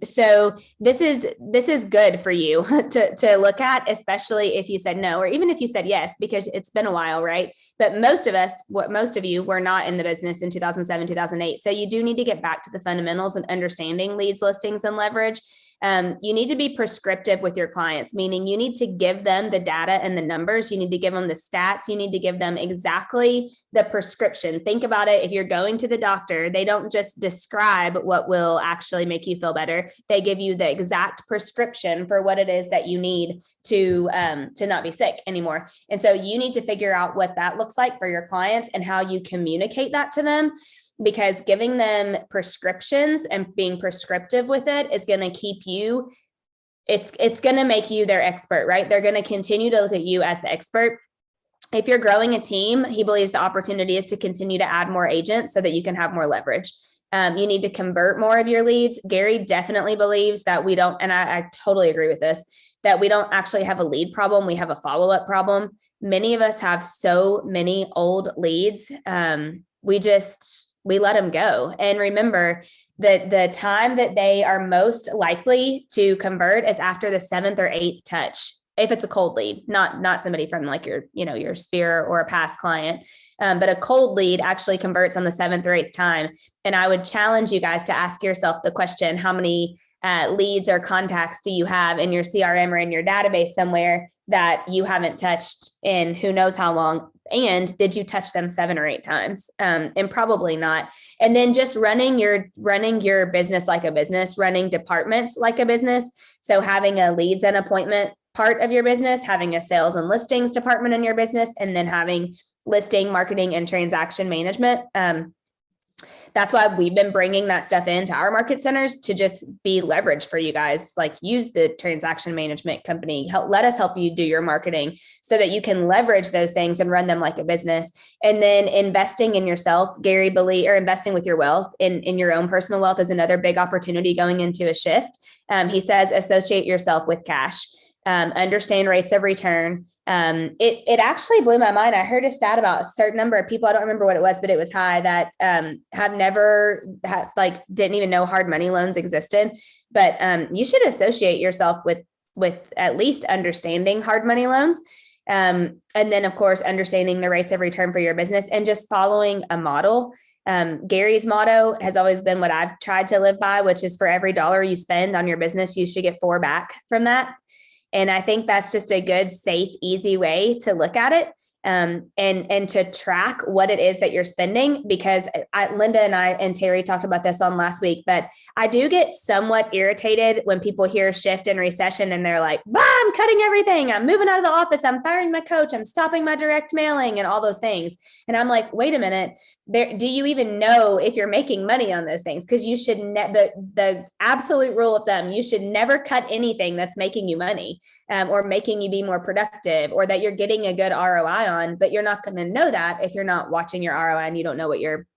So this is good for you to look at, especially if you said no, or even if you said yes, because it's been a while, right? But most of you were not in the business in 2007, 2008. So you do need to get back to the fundamentals and understanding leads, listings, and leverage. You need to be prescriptive with your clients, meaning you need to give them the data and the numbers. You need to give them the stats. You need to give them exactly the prescription. Think about it. If you're going to the doctor, they don't just describe what will actually make you feel better. They give you the exact prescription for what it is that you need to not be sick anymore. And so you need to figure out what that looks like for your clients and how you communicate that to them. Because giving them prescriptions and being prescriptive with it is going to keep you, it's going to make you their expert, right? They're going to continue to look at you as the expert. If you're growing a team, he believes the opportunity is to continue to add more agents so that you can have more leverage. You need to convert more of your leads. Gary definitely believes that we don't, and I totally agree with this, that we don't actually have a lead problem. We have a follow-up problem. Many of us have so many old leads. We let them go. And remember that the time that they are most likely to convert is after the 7th or 8th touch. If it's a cold lead, not somebody from like your sphere or a past client, but a cold lead actually converts on the 7th or 8th time. And I would challenge you guys to ask yourself the question, how many leads or contacts do you have in your CRM or in your database somewhere that you haven't touched in who knows how long? And did you touch them 7 or 8 times? And probably not. And then just running your business like a business, running departments like a business. So having a leads and appointment part of your business, having a sales and listings department in your business, and then having listing, marketing, and transaction management. That's why we've been bringing that stuff into our market centers to just be leverage for you guys. Like use the transaction management company, let us help you do your marketing so that you can leverage those things and run them like a business. And then investing in yourself, Gary believes, or investing with your wealth in your own personal wealth is another big opportunity going into a shift. He says, associate yourself with cash, understand rates of return. It actually blew my mind. I heard a stat about a certain number of people, I don't remember what it was, but it was high, that have never had, didn't even know hard money loans existed. But you should associate yourself with at least understanding hard money loans. And then of course, understanding the rates of return for your business and just following a model. Gary's motto has always been what I've tried to live by, which is for every dollar you spend on your business, you should get 4 back from that. And I think that's just a good, safe, easy way to look at it. and to track what it is that you're spending, because Linda and I and Terry talked about this on last week, but I do get somewhat irritated when people hear shift and recession and they're like, bah, I'm cutting everything. I'm moving out of the office. I'm firing my coach. I'm stopping my direct mailing and all those things. And I'm like, wait a minute. Do you even know if you're making money on those things? Because you should the absolute rule of thumb, you should never cut anything that's making you money, or making you be more productive, or that you're getting a good ROI on. But you're not going to know that if you're not watching your ROI and you don't know what you're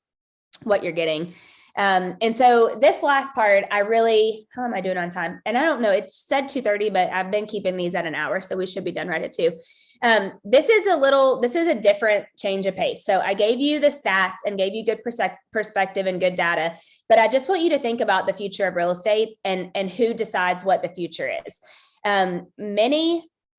getting. And so this last part, how am I doing on time? And I don't know, it said 2:30, but I've been keeping these at an hour, so we should be done right at 2. This is a different change of pace. So I gave you the stats and gave you good perspective and good data, but I just want you to think about the future of real estate and who decides what the future is.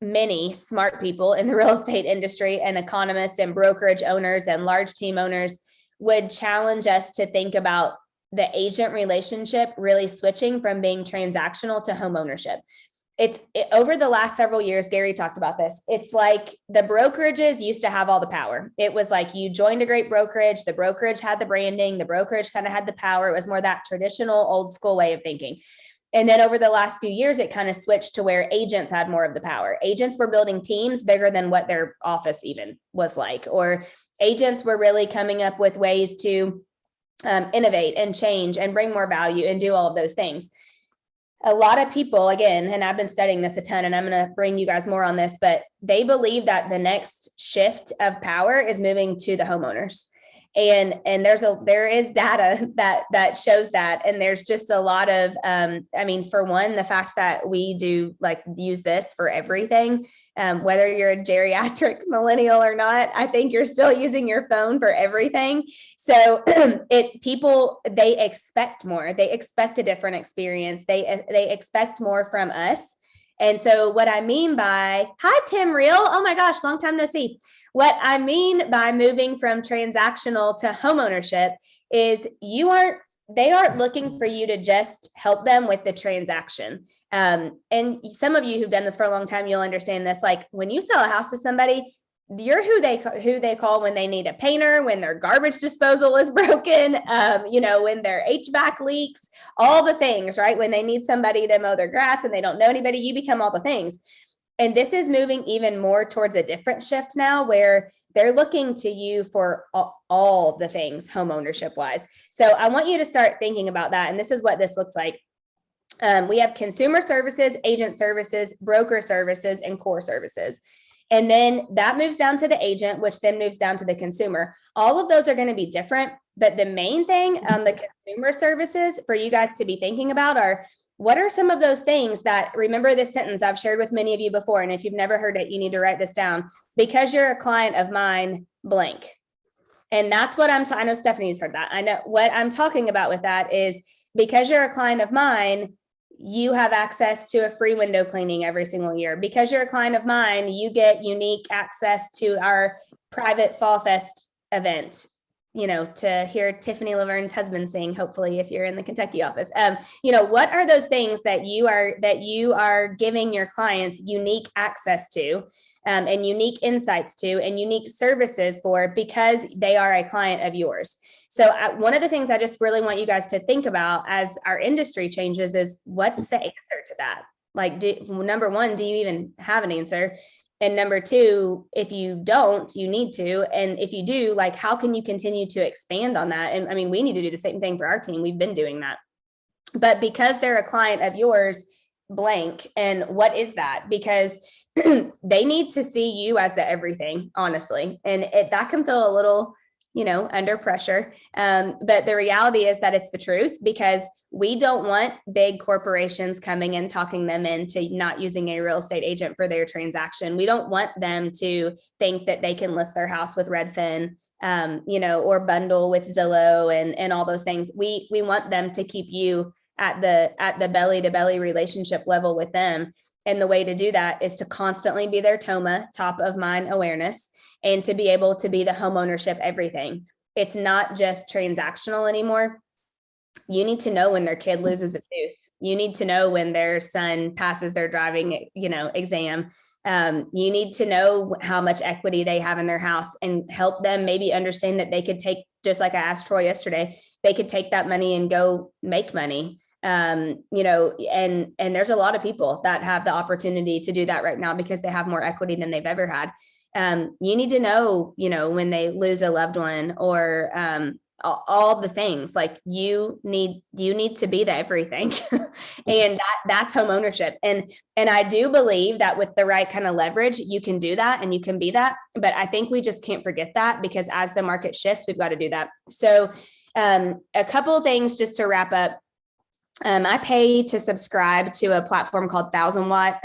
Many smart people in the real estate industry and economists and brokerage owners and large team owners would challenge us to think about the agent relationship really switching from being transactional to home ownership. Over the last several years, Gary talked about this. It's like the brokerages used to have all the power. It was like you joined a great brokerage, the brokerage had the branding, the brokerage kind of had the power. It was more that traditional old school way of thinking. And then over the last few years, it kind of switched to where agents had more of the power. Agents were building teams bigger than what their office even was like, or agents were really coming up with ways to innovate and change and bring more value and do all of those things. A lot of people, again, and I've been studying this a ton, and I'm going to bring you guys more on this, but they believe that the next shift of power is moving to the homeowners. And there is data that shows that. And there's just a lot of, for one, the fact that we do use this for everything, whether you're a geriatric millennial or not, I think you're still using your phone for everything. So they expect more, they expect a different experience. They expect more from us. And so what I mean by, hi, Tim Real. Oh my gosh, long time no see. What I mean by moving from transactional to homeownership is they aren't looking for you to just help them with the transaction. And some of you who've done this for a long time, you'll understand this. Like when you sell a house to somebody, you're who they call when they need a painter, when their garbage disposal is broken, when their HVAC leaks, all the things, right? When they need somebody to mow their grass and they don't know anybody, you become all the things. And this is moving even more towards a different shift now, where they're looking to you for all the things home ownership wise. So I want you to start thinking about that. And this is what this looks like. We have consumer services, agent services, broker services, and core services. And then that moves down to the agent, which then moves down to the consumer. All of those are going to be different. But the main thing on the consumer services for you guys to be thinking about are, what are some of those things that, remember this sentence I've shared with many of you before, and if you've never heard it, you need to write this down. Because you're a client of mine, blank. And that's what I know Stephanie's heard that. I know what I'm talking about with that is, because you're a client of mine, you have access to a free window cleaning every single year. Because you're a client of mine, you get unique access to our private Fall Fest event, to hear Tiffany Laverne's husband sing, hopefully, if you're in the Kentucky office. What are those things that you are giving your clients unique access to, and unique insights to, and unique services for, because they are a client of yours? So one of the things I just really want you guys to think about as our industry changes is, what's the answer to that? Number one, do you even have an answer? And number two, if you don't, you need to. And if you do, how can you continue to expand on that? And we need to do the same thing for our team. We've been doing that. But because they're a client of yours, blank. And what is that? Because they need to see you as the everything, honestly. And that can feel a little, under pressure. But the reality is that it's the truth, because we don't want big corporations coming and talking them into not using a real estate agent for their transaction. We don't want them to think that they can list their house with Redfin, or bundle with Zillow and all those things. We want them to keep you at the belly to belly relationship level with them. And the way to do that is to constantly be their TOMA, top of mind awareness, and to be able to be the home ownership everything. It's not just transactional anymore. You need to know when their kid loses a tooth. You need to know when their son passes their driving, exam. You need to know how much equity they have in their house and help them maybe understand that they could take, just like I asked Troy yesterday, they could take that money and go make money. And there's a lot of people that have the opportunity to do that right now because they have more equity than they've ever had. You need to know, when they lose a loved one or, all the things, like you need to be the everything. And that's home ownership. And I do believe that with the right kind of leverage, you can do that and you can be that. But I think we just can't forget that, because as the market shifts, we've got to do that. So a couple of things just to wrap up. I pay to subscribe to a platform called 1000 Watt.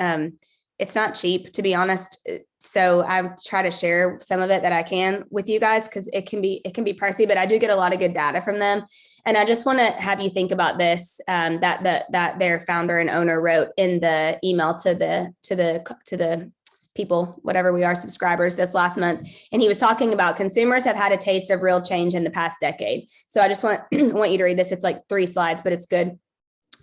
It's not cheap, to be honest. So I try to share some of it that I can with you guys, because it can be pricey, but I do get a lot of good data from them. And I just want to have you think about this, that their founder and owner wrote in the email to the people, whatever we are, subscribers, this last month. And he was talking about consumers have had a taste of real change in the past decade. So I just want you to read this. It's like 3 slides, but it's good.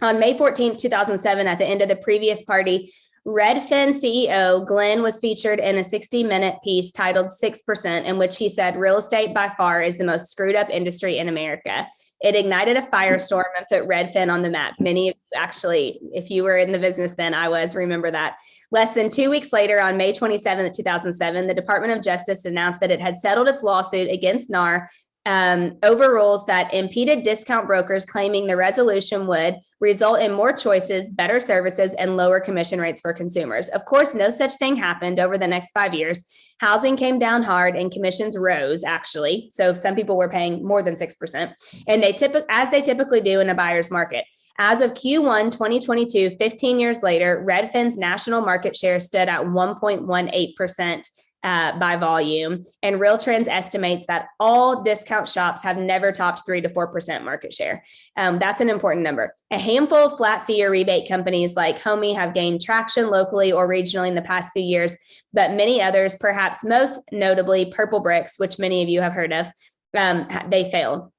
On May 14th, 2007, at the end of the previous party, Redfin CEO Glenn was featured in a 60-minute piece titled 6%, in which he said real estate by far is the most screwed up industry in America. It ignited a firestorm and put Redfin on the map. Many of you actually, if you were in the business then, remember that. Less than 2 weeks later, on May 27th, 2007, the Department of Justice announced that it had settled its lawsuit against NAR over rules that impeded discount brokers, claiming the resolution would result in more choices, better services, and lower commission rates for consumers. Of course, no such thing happened over the next 5 years. Housing came down hard and commissions rose, actually. So some people were paying more than 6%, and as they typically do in a buyer's market. As of Q1 2022, 15 years later, Redfin's national market share stood at 1.18%. By volume, and RealTrends estimates that all discount shops have never topped 3 to 4% market share. That's an important number. A handful of flat fee or rebate companies like Homey have gained traction locally or regionally in the past few years, but many others, perhaps most notably Purple Bricks, which many of you have heard of, they failed.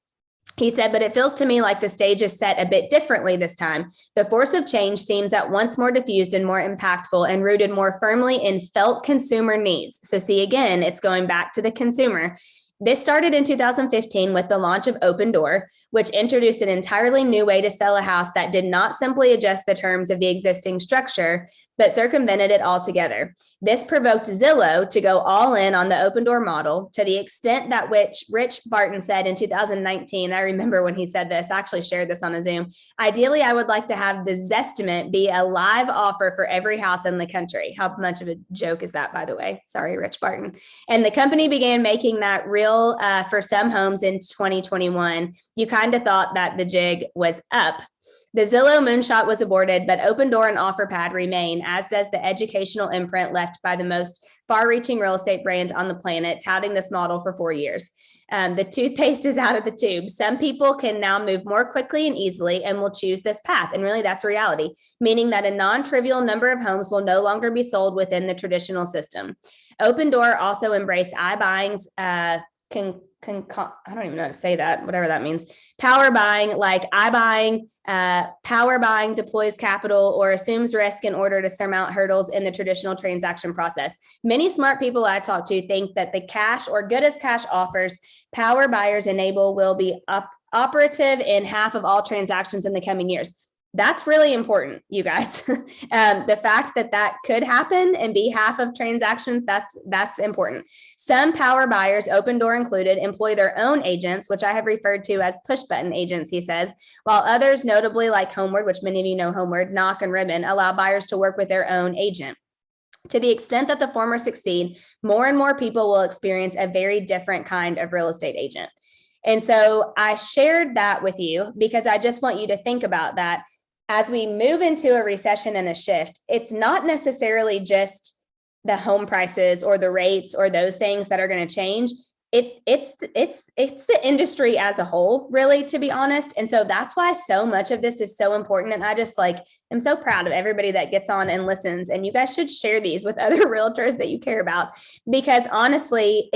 He said, but it feels to me like the stage is set a bit differently this time. The force of change seems at once more diffused and more impactful and rooted more firmly in felt consumer needs. So see, again, it's going back to the consumer. This started in 2015 with the launch of Opendoor, which introduced an entirely new way to sell a house that did not simply adjust the terms of the existing structure, but circumvented it altogether. This provoked Zillow to go all in on the Opendoor model, to the extent that which Rich Barton said in 2019. I remember when he said this, I actually shared this on a Zoom. Ideally, I would like to have the Zestimate be a live offer for every house in the country. How much of a joke is that, by the way? Sorry, Rich Barton. And the company began making that real for some homes in 2021. You kind of thought that the jig was up. The Zillow moonshot was aborted, but Opendoor and OfferPad remain, as does the educational imprint left by the most far-reaching real estate brand on the planet, touting this model for 4 years. The toothpaste is out of the tube. Some people can now move more quickly and easily and will choose this path. And really, that's reality, meaning that a non-trivial number of homes will no longer be sold within the traditional system. Opendoor also embraced iBuying's I don't even know how to say that, whatever that means. Power buying, like iBuying, power buying deploys capital or assumes risk in order to surmount hurdles in the traditional transaction process. Many smart people I talk to think that the cash or good as cash offers power buyers enable will be operative in half of all transactions in the coming years. That's really important, you guys. The fact that could happen and be half of transactions, that's important. Some power buyers, Opendoor included, employ their own agents, which I have referred to as push button agents, he says, while others, notably like Homeward, which many of you know Homeward, Knock and Ribbon, allow buyers to work with their own agent. To the extent that the former succeed, more and more people will experience a very different kind of real estate agent. And so I shared that with you because I just want you to think about that. As we move into a recession and a shift, it's not necessarily just the home prices or the rates or those things that are going to change. It's the industry as a whole, really, to be honest. And so that's why so much of this is so important. And I just I'm so proud of everybody that gets on and listens. And you guys should share these with other realtors that you care about, because honestly,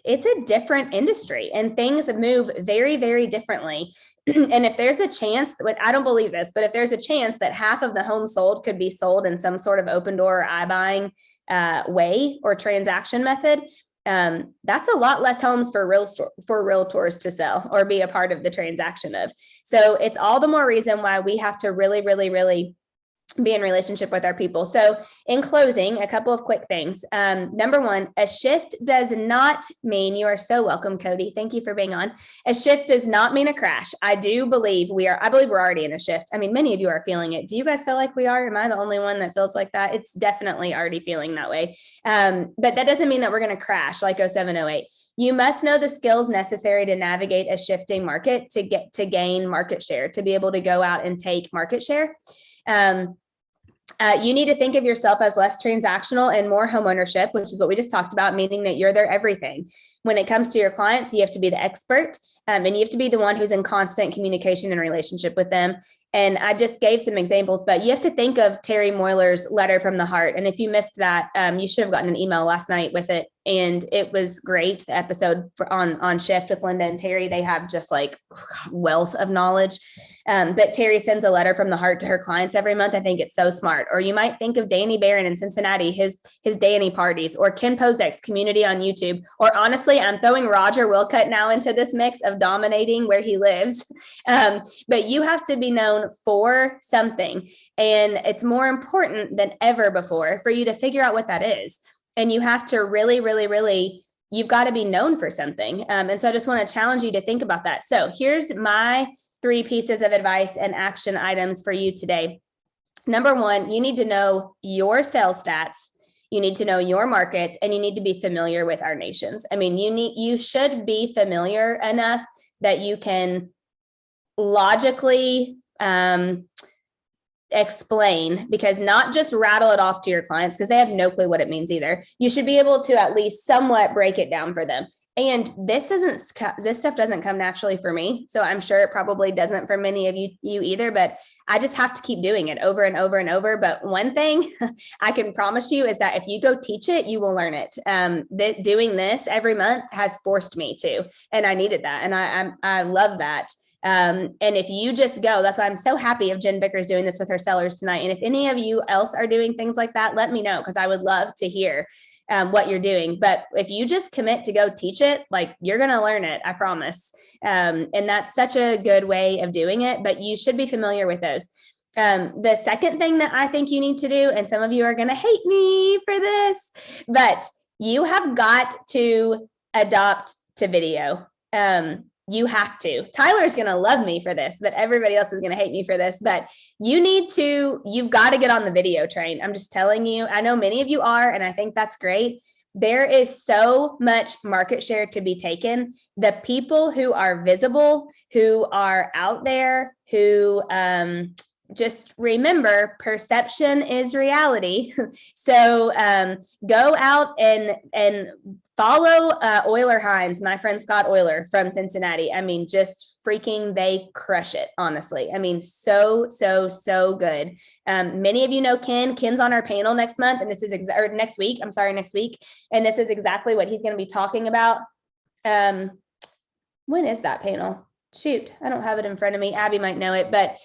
it's a different industry and things move very, very differently. And if there's a chance, I don't believe this, but if there's a chance that half of the homes sold could be sold in some sort of open door or iBuying way or transaction method, that's a lot less homes for realtors to sell or be a part of the transaction of. So it's all the more reason why we have to really, really, really be in relationship with our people. So in closing, a couple of quick things. Number one, a shift does not mean, you are so welcome, Cody. Thank you for being on. A shift does not mean a crash. I believe we're already in a shift. I mean, many of you are feeling it. Do you guys feel like we are? Am I the only one that feels like that? It's definitely already feeling that way. But that doesn't mean that we're going to crash like 07, 08. You must know the skills necessary to navigate a shifting market to gain market share, to be able to go out and take market share. You need to think of yourself as less transactional and more homeownership, which is what we just talked about, meaning that you're their everything. When it comes to your clients, you have to be the expert, and you have to be the one who's in constant communication and relationship with them. And I just gave some examples, but you have to think of Terry Moyler's letter from the heart. And if you missed that, you should have gotten an email last night with it. And it was great. The episode on Shift with Linda and Terry, they have just like wealth of knowledge. But Terry sends a letter from the heart to her clients every month. I think it's so smart. Or you might think of Danny Barron in Cincinnati, his Danny parties, or Ken Pozek's community on YouTube. Or honestly, I'm throwing Roger Wilcutt now into this mix of dominating where he lives. But you have to be known for something. And it's more important than ever before for you to figure out what that is. And you have to really, really, really, you've got to be known for something. And so I just want to challenge you to think about that. So here's my 3 pieces of advice and action items for you today. Number one, you need to know your sales stats. You need to know your markets, and you need to be familiar with our nations. I mean, you should be familiar enough that you can logically explain, because not just rattle it off to your clients because they have no clue what it means either. You should be able to at least somewhat break it down for them. And this stuff doesn't come naturally for me. So I'm sure it probably doesn't for many of you either, but I just have to keep doing it over and over and over. But one thing I can promise you is that if you go teach it, you will learn it. Doing this every month has forced me to, and I needed that. And I love that. And if you just go, that's why I'm so happy of Jen Vickers doing this with her sellers tonight. And if any of you else are doing things like that, let me know, because I would love to hear what you're doing. But if you just commit to go teach it, like, you're going to learn it, I promise. And that's such a good way of doing it, but you should be familiar with those. The second thing that I think you need to do, and some of you are going to hate me for this, but you have got to adopt to video. You have to. Tyler's going to love me for this, but everybody else is going to hate me for this. But you've got to get on the video train. I'm just telling you, I know many of you are, and I think that's great. There is so much market share to be taken. The people who are visible, who are out there, who, just remember, perception is reality. So go out and follow Euler Hines, my friend Scott Euler from Cincinnati. I mean, just freaking, they crush it, honestly. I mean, so good. Many of you know Ken. Ken's on our panel next month, and this is next week. And this is exactly what he's going to be talking about. When is that panel? Shoot, I don't have it in front of me. Abby might know it, but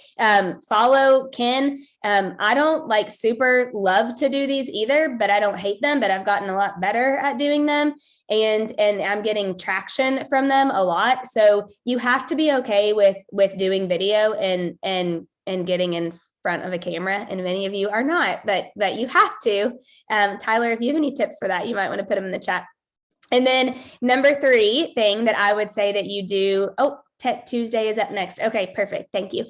follow Ken. I don't super love to do these either, but I don't hate them, but I've gotten a lot better at doing them, and I'm getting traction from them a lot. So you have to be okay with doing video and getting in front of a camera, and many of you are not, but you have to. Tyler, if you have any tips for that, you might want to put them in the chat. And then number 3 thing that I would say that you do, Tech Tuesday is up next. Okay, perfect. Thank you.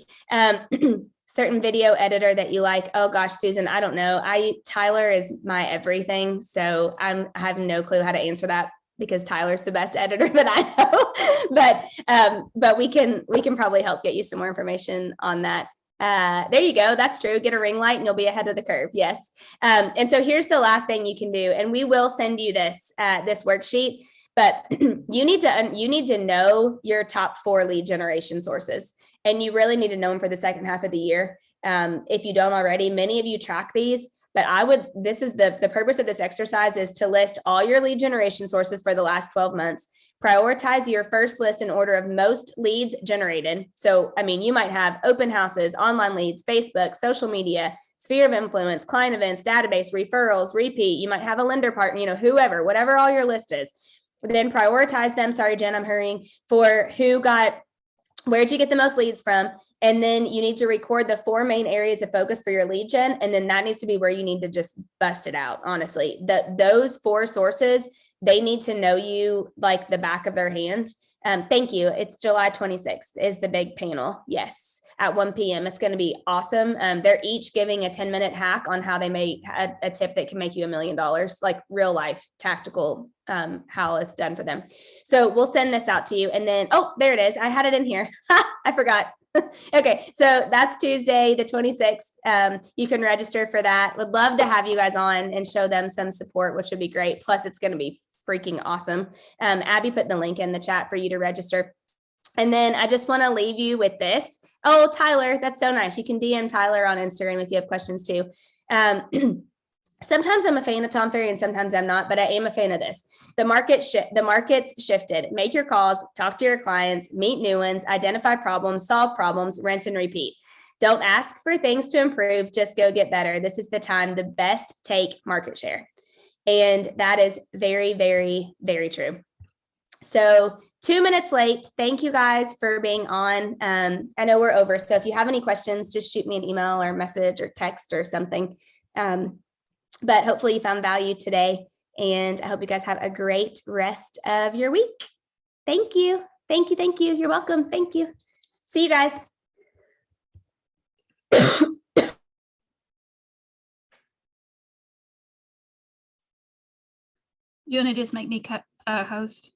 Certain video editor that you like. Oh gosh, Susan, I don't know. Tyler is my everything. So I have no clue how to answer that, because Tyler's the best editor that I know. But we can probably help get you some more information on that. There you go. That's true. Get a ring light and you'll be ahead of the curve. Yes. And so here's the last thing you can do, and we will send you this worksheet. But you need to know your top 4 lead generation sources, and you really need to know them for the second half of the year. If you don't already, many of you track these, But this is the purpose of this exercise is to list all your lead generation sources for the last 12 months. Prioritize your first list in order of most leads generated. So, I mean, you might have open houses, online leads, Facebook, social media, sphere of influence, client events, database, referrals, repeat. You might have a lender partner, whoever, whatever all your list is. Then prioritize them. Sorry, Jen, I'm hurrying, for where'd you get the most leads from? And then you need to record the 4 main areas of focus for your lead gen. And then that needs to be where you need to just bust it out. Honestly, those 4 sources, they need to know you like the back of their hand. Thank you. It's July 26th is the big panel. Yes. At 1 p.m. It's going to be awesome. They're each giving a 10-minute hack on how they make a tip that can make you $1 million, like real life tactical, how it's done for them. So we'll send this out to you. And then, oh, there it is. I had it in here. I forgot. Okay. So that's Tuesday, the 26th. You can register for that. Would love to have you guys on and show them some support, which would be great. Plus it's going to be freaking awesome. Abby put the link in the chat for you to register. And then I just want to leave you with this. Oh, Tyler, that's so nice. You can DM Tyler on Instagram if you have questions too. Sometimes I'm a fan of Tom Ferry and sometimes I'm not, but I am a fan of this. The market's shifted. Make your calls, talk to your clients, meet new ones, identify problems, solve problems, rinse and repeat. Don't ask for things to improve, just go get better. This is the time, the best take market share. And that is very, very, very true. So 2 minutes late. Thank you guys for being on. I know we're over. So if you have any questions, just shoot me an email or message or text or something. But hopefully you found value today. And I hope you guys have a great rest of your week. Thank you. Thank you. Thank you. You're welcome. Thank you. See you guys. Do you want to just make me host?